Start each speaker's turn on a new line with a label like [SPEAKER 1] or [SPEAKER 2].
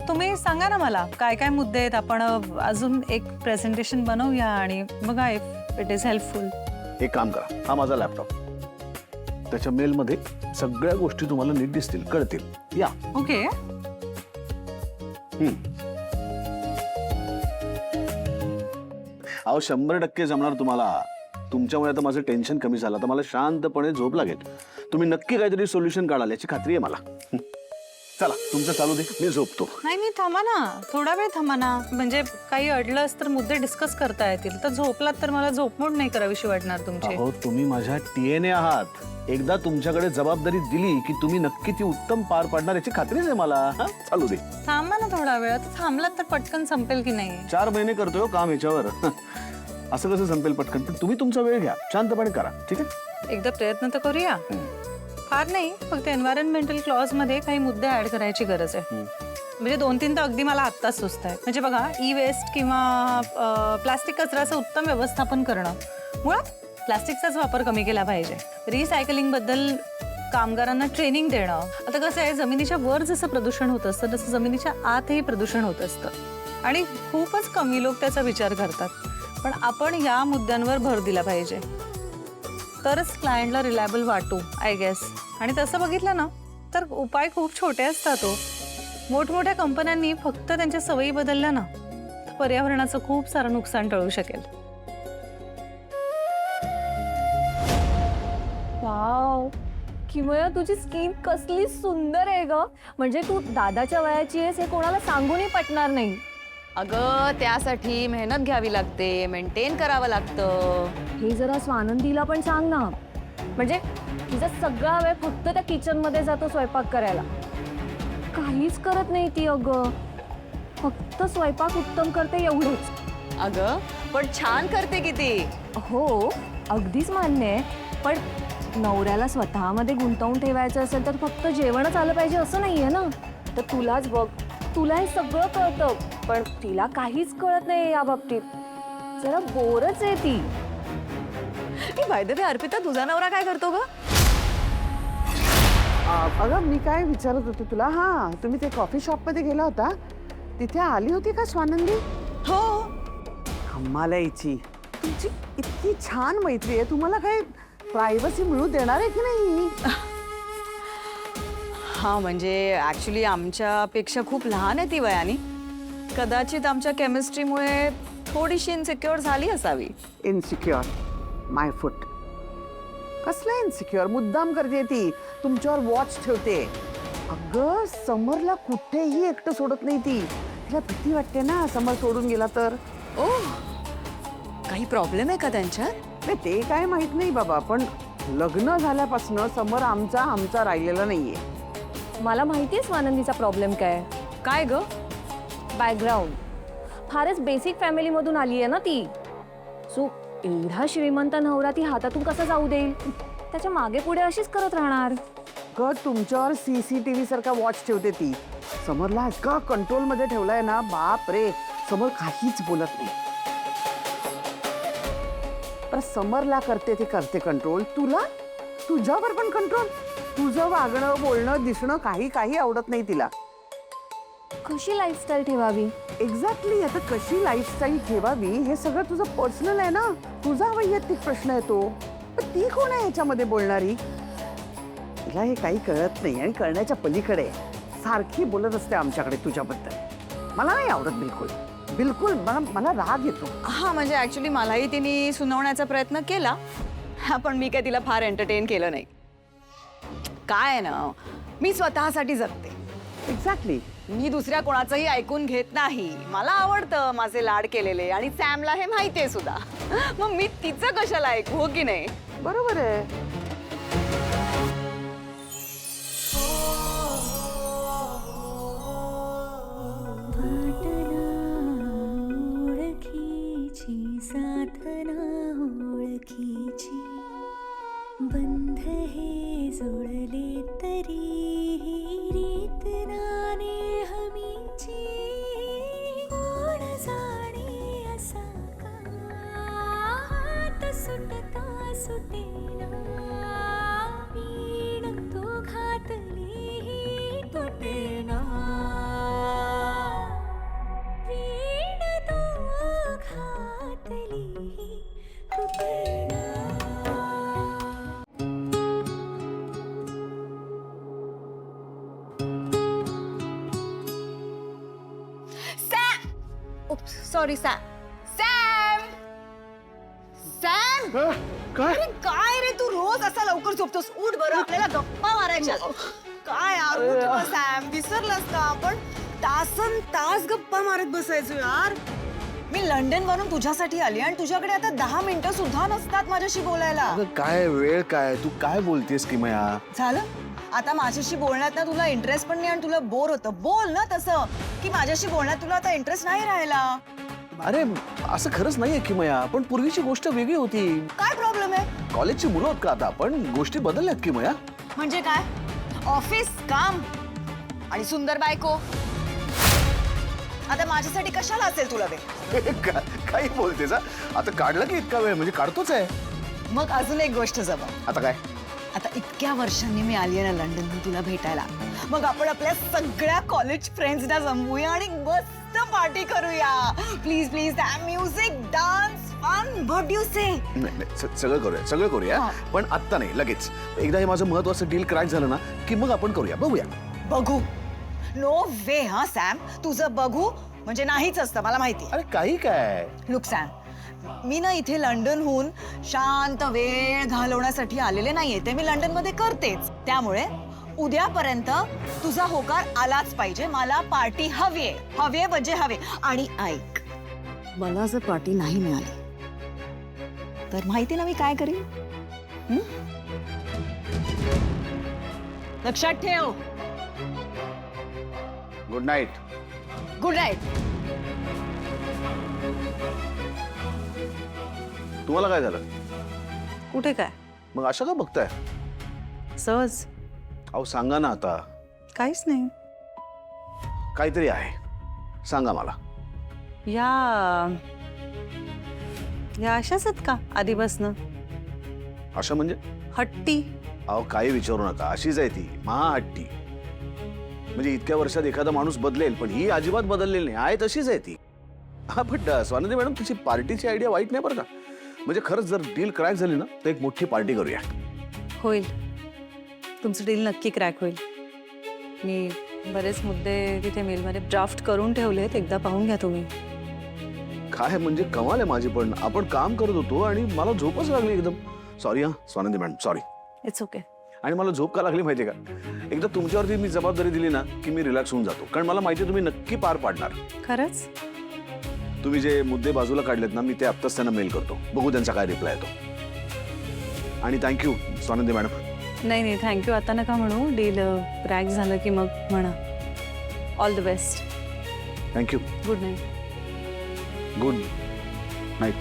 [SPEAKER 1] तुम्ही सांगा ना मला काय काय मुद्दे आहेत, आपण अजून एक प्रेझेंटेशन बनवूया आणि बघा इफ इट इज हेल्पफुल.
[SPEAKER 2] एक काम करा, हा माझा लॅपटॉप, त्याच्या मेलमध्ये सगळ्या गोष्टी तुम्हाला नीट दिसतील, कळतील. या.
[SPEAKER 1] ओके.
[SPEAKER 2] अहो 100% जमणार तुम्हाला. तुमच्यामुळे आता माझं टेन्शन कमी झालं, तर मला शांतपणे झोप लागेल. तुम्ही नक्की काहीतरी सोल्युशन काढाल याची खात्री आहे मला. चला तुमचं चालू दे, मी झोपतो.
[SPEAKER 1] नाही मी थांबा ना, थोडा वेळ थांबा ना. म्हणजे काही अडलंच तर मुद्दे डिस्कस करता येतील. तर झोपलात तर मला झोपमोड नाही करावीशी वाटणार तुमची.
[SPEAKER 2] अहो तुम्ही माझ्या टीएनए आहात. एकदा तुमच्याकडे जबाबदारी दिली की तुम्ही नक्की ती उत्तम पार पाडणार याची खात्रीच आहे मला. चालू दे.
[SPEAKER 1] थांबा ना थोडा वेळ. आता थांबलात तर पटकन संपेल की नाही.
[SPEAKER 2] 4 महिने करतोय काम याच्यावर. असं कसं संपेल पटकन? पण तुम्ही तुमचा वेळ घ्या, शांतपणे करा. ठीक आहे,
[SPEAKER 1] एकदा प्रयत्न तर करूया. फार नाही, फक्त एन्व्हायरमेंटल क्लॉज मध्ये काही मुद्दे ऍड करायची गरज आहे. म्हणजे 2-3 तर अगदी मला आत्ताच सुचत आहे. म्हणजे बघा, ई वेस्ट किंवा प्लास्टिक कचऱ्याचं उत्तम व्यवस्थापन करणं. मुळात प्लास्टिकचाच वापर कमी केला पाहिजे. रिसायकलिंग बद्दल कामगारांना ट्रेनिंग देणं. आता कसं आहे, जमिनीच्या वर जसं प्रदूषण होत असतं तसं जमिनीच्या आतही प्रदूषण होत असतं आणि खूपच कमी लोक त्याचा विचार करतात. पण आपण या मुद्द्यांवर भर दिला पाहिजे, तरच क्लायंटला रिलायबल वाटू आय गेस. आणि तसं बघितलं ना तर उपाय खूप छोटे असतात. मोठमोठ्या कंपन्यांनी फक्त त्यांच्या सवयी बदलल्या ना तर पर्यावरणाचं खूप सारं नुकसान टळू शकेल.
[SPEAKER 3] वाव, किमया तुझी स्किन कसली सुंदर आहे ग. म्हणजे तू दादाच्या वयाची आहेस हे कोणाला सांगूनही पटणार नाही.
[SPEAKER 4] अगं त्यासाठी मेहनत घ्यावी लागते, मेंटेन करावं लागतं.
[SPEAKER 3] हे जरा स्वानंदीला पण सांग ना. म्हणजे तिचा सगळा वेळ फक्त त्या किचन मध्ये जातो स्वयंपाक करायला. काहीच करत नाही ती अगं. फक्त स्वयंपाक उत्तम करते एवढंच.
[SPEAKER 4] अगं पण छान करते किती.
[SPEAKER 3] हो अगदीच मान्य आहे. पण नवऱ्याला स्वतःमध्ये गुंतवून ठेवायचं असेल तर फक्त जेवणच आलं पाहिजे असं नाहीये ना. तर तुलाच बघ, तुला हे सगळं कळतं पण तिला काहीच कळत नाही या बाबतीत. जरा बोरच आहे ती.
[SPEAKER 4] बाय द वे अर्पिता, तुझा नवरा काय करतो ग?
[SPEAKER 5] अगं मी काय विचारत होते तुला. हा, तुम्ही ते कॉफी शॉप मध्ये गेला होता, तिथे आली होती का स्वानंदी?
[SPEAKER 4] हो.
[SPEAKER 5] आम्हाला यायची. तुमची इतकी छान मैत्री आहे, तुम्हाला काही प्रायव्हसी मिळू देणार आहे की नाही?
[SPEAKER 4] हा म्हणजे ऍक्च्युली आमच्यापेक्षा खूप लहान आहे ती वयाने. कदाचित आमच्या केमिस्ट्रीमुळे थोडीशी इन्सिक्युअर झाली असावी.
[SPEAKER 5] इन्सिक्युअर माय फूट. कसलं इन्सिक्युअर? मुद्दाम करते ती, तुमच्यावर वॉच ठेवते. अगं समरला कुठेही एकटं सोडत नाही ती. तिला भीती वाटते ना समर सोडून गेला तर.
[SPEAKER 4] ओ, काही प्रॉब्लेम आहे का त्यांच्यात?
[SPEAKER 5] नाही ते काय माहित नाही बाबा, पण लग्न झाल्यापासून समर आमचा राहिलेला नाहीये.
[SPEAKER 3] मला माहितीये स्वानंदीचा प्रॉब्लेम काय.
[SPEAKER 4] काय ग?
[SPEAKER 3] बॅकग्राऊंड. फारच बेसिक फॅमिलीमधून आली आहे ना ती. सो एवढा श्रीमंत नवरा ती हातातून कसा जाऊ देईल. त्याच्या मागे पुढे अशीच करत राहणार.
[SPEAKER 5] ग तुमच्यावर CCTV सारखा वॉच ठेवते ती. समरला इतका कंट्रोल मध्ये ठेवलाय ना, बाप रे. समर काहीच बोलत नाही. पण समरला करते ते करते कंट्रोल. तुझ्यावर पण कंट्रोल. तुझं वागणं बोलणं दिसणं काही आवडत नाही तिला.
[SPEAKER 3] कशी लाईफस्टाईल ठेवावी?
[SPEAKER 5] एक्झॅक्टली. आता कशी लाईफस्टाईल ठेवावी हे सगळं तुझं पर्सनल आहे ना. तुझा वैयक्तिक प्रश्न आहे तो. पण ती कोण आहे ह्याच्यामध्ये बोलणारी? तिला हे काही कळत नाही आणि कळण्याच्या पलीकडे आहे. सारखी बोलत असते आमच्याकडे तुझ्याबद्दल. मला नाही आवडत बिलकुल. बिलकुल मला राग येतो.
[SPEAKER 4] हा म्हणजे ऍक्च्युली मलाही तिने सुनावण्याचा प्रयत्न केला, पण मी काय तिला फार एंटरटेन केलं नाही. काय आहे ना, मी स्वतःसाठी जगते.
[SPEAKER 5] एक्झॅक्टली.
[SPEAKER 4] मी दुसऱ्या कोणाचंही ऐकून घेत नाही. मला आवडतं माझे लाड केलेले आणि सॅमला हे माहितीये सुद्धा. मग मी तिचं कशाला ऐकू, हो की नाही?
[SPEAKER 5] बरोबर आहे.
[SPEAKER 6] बंध हे जोडले तरी रीत नाने हमीची. कोण जाणे असा का हात सुटता सुटेना. वीण तो घातली तुटेना.
[SPEAKER 4] Sorry Sam. सॅम सॅम
[SPEAKER 2] काय
[SPEAKER 4] अरे काय रे तू रोज असा लवकर झोपतोस. उठ बरं, आपल्याला गप्पा मारायच्या. काय यार उठ बरं सॅम, विसरलास का? आपण तासन तास गप्पा मारत बसायचो यार. मी लंडन वरून तुझ्यासाठी आली आणि तुझ्याकडे आता 10 मिनिटं सुद्धा नसतात माझ्याशी बोलायला.
[SPEAKER 2] अगं काय वेळ काय, तू काय बोलतेस किमया?
[SPEAKER 4] झालं आता माझ्याशी बोलण्यात ना तुला इंटरेस्ट पण नाही आणि तुला बोर होतं. बोल ना तसं की माझ्याशी बोलण्यात तुला आता इंटरेस्ट नाही राहिला.
[SPEAKER 2] अरे असं खरंच नाहीये किमया, पण पूर्वीची गोष्ट वेगळी होती.
[SPEAKER 4] काय प्रॉब्लेम आहे?
[SPEAKER 2] कॉलेजची मुलं होत का आता, पण गोष्टी बदलल्यात किमया.
[SPEAKER 4] म्हणजे काय? ऑफिस, काम आणि सुंदर बायको. आता माझ्यासाठी कशाला असेल तुला वेळ?
[SPEAKER 2] काही बोलतेस हा? आता काढला की इतका वेळ, म्हणजे काढतोच आहे.
[SPEAKER 4] मग अजून एक गोष्ट जमा.
[SPEAKER 2] आता काय?
[SPEAKER 4] आता इतक्या वर्षांनी मी आली आहे ना लंडनहून तुला भेटायला. मग आपण आपल्या सगळ्या कॉलेज फ्रेंड्सना जमवूया आणि मस्त पार्टी करूया. Please please, music, dance, fun, what you say?
[SPEAKER 2] नाही, सगळं करूया पण आत्ता नाही, लगेच. एकदा हे माझं महत्वाचं डील क्रॅक झालं ना की मग आपण करूया, बघूया.
[SPEAKER 4] बघू? नो वे हा सॅम, तुझं बघू म्हणजे नाहीच असतं, मला माहिती.
[SPEAKER 2] अरे काही काय.
[SPEAKER 4] लुक सॅम, मी ना इथे लंडनहून शांत वेळ घालवण्यासाठी आलेले नाहीये. ते मी लंडनमध्ये करतेच. त्यामुळे उद्यापर्यंत तुझा होकार आलाच पाहिजे. मला पार्टी हवीये, हवे म्हणजे हवे. आणि ऐक, मला जर पार्टी नाही मिळाली तर माहिती ना मी काय करीन? लक्षात ठेव.
[SPEAKER 2] Good night.
[SPEAKER 4] Good night.
[SPEAKER 2] तुम्हाला काय झालं?
[SPEAKER 1] कुठे काय?
[SPEAKER 2] मग अशा का बघताय?
[SPEAKER 1] सहज.
[SPEAKER 2] अहो सांगा ना आता.
[SPEAKER 1] काहीच नाही.
[SPEAKER 2] काहीतरी आहे, सांगा मला.
[SPEAKER 1] या अशाच आहेत का आधीपासनं?
[SPEAKER 2] अशा म्हणजे?
[SPEAKER 1] हट्टी.
[SPEAKER 2] अहो काही विचारू नका, अशीच आहे ती, महाहट्टी. म्हणजे इतक्या वर्षात एखादा माणूस बदलेल, पण ही अजिबात बदललेली नाही, आहे तशीच आहे ती. हा पण स्वानंदी मॅडम, तुझी पार्टीची आयडिया वाईट नाही बरं का. म्हणजे खरंच जर डील क्रॅक झाली ना तर एक मोठी पार्टी करूया.
[SPEAKER 1] होईल, तुमचं डील नक्की क्रॅक होईल. मी बरेच मुद्दे तिथे मेलमध्ये ड्राफ्ट करून ठेवलेत, एकदा पाहून घ्या तुम्ही.
[SPEAKER 2] काय म्हणजे कमाल आहे माझी पण. आपण काम करत होतो आणि मला झोपच लागली एकदम. सॉरी हा Swanandi madam, sorry.
[SPEAKER 1] It's okay.
[SPEAKER 2] आणि मला झोप का लागली माहिती का? एकदा तुमच्यावरती मी जबाबदारी दिली ना की मी रिलॅक्स होऊन जातो, कारण मला माहिती आहे तुम्ही नक्की पार पाडणार.
[SPEAKER 1] खरंच?
[SPEAKER 2] तुम्ही जे मुद्दे बाजूला काढलेत ना, मी ते आत्ताच त्यांना मेल करतो, बघू त्यांचा काय रिप्लाय येतो. आणि थँक्यू स्वानंदी मॅडम.
[SPEAKER 1] नाही थँक्यू आता नका म्हणू. डील क्रॅक झालं की मग म्हणा. All the best.
[SPEAKER 2] Thank you.
[SPEAKER 1] Good night.
[SPEAKER 2] Good night.